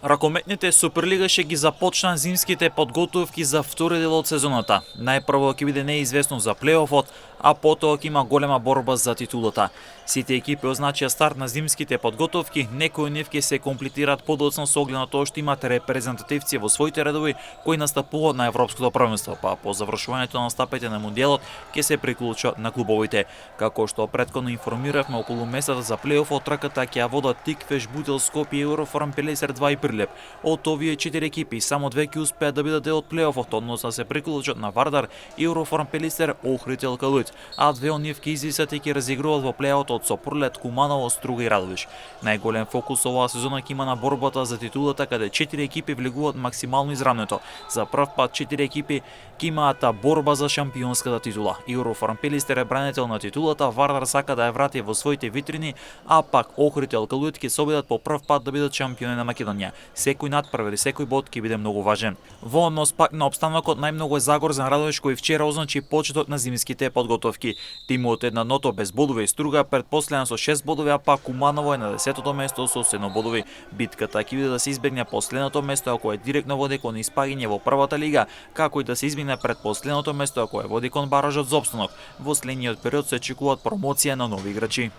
Ракометните Суперлигаше ги започна зимските подготовки за втори дел од сезоната. Најпрво ќе биде неизвестно за плейофот, а потоа ќе има голема борба за титулата. Сите екипи означија старт на зимските подготовки, некои од нив ќе се комплетираат подоцна со оглед на тоа што имат репрезентативци во своите редови кои настапуваат на европското првенство, па по завршувањето на настапите на мундијалот ќе се приклучат на клубовите. Како што претходно информиравме, околу месецот за плейофот трката ќе ја водат Тиквеш, Бутел, Скопје, Евроформ, Пелесер 2 и Прилеп. Од овие 4 екипи само 2 ќе успеат да бидат дел од плейофот, односно се приклучат на Вардар, Евроформ, Пелесер, Охрид и Калуит, а две од нив ќе излезат и ќе разигруваат во плейофот со Пролет, Куманово, Струга и Радовиш. Најголем фокус оваа сезона ќе има на борбата за титулата, каде 4 екипи влегуваат максимално изравнето. За прв пат 4 екипи ќе имаат борба за шампионската титула. Евроформ Пелесер е бранител на титулата, Вардар сака да ја врати во своите витрини, а пак Охрид и Калуит ќе се обидат по прв пат да бидат шампиони на Македонија. Секој надпревар и секој бод ќе биде многу важен. Во однос пак на обстанокот најмногу е загорзен Радовиш кој вчера означи почеток на зимските подготовки. Тимот е на дното без бодови и Струга предпоследен со 6 бодови, а пак Куманово е на 10-то место со 7 бодови. Битката ќе биде да се избегне последното место ако е директно води кон испаѓање во првата лига, како и да се избегне предпоследното место ако е води кон баражот за опстанок. Во следниот период се очекуваат промоција на нови играчи.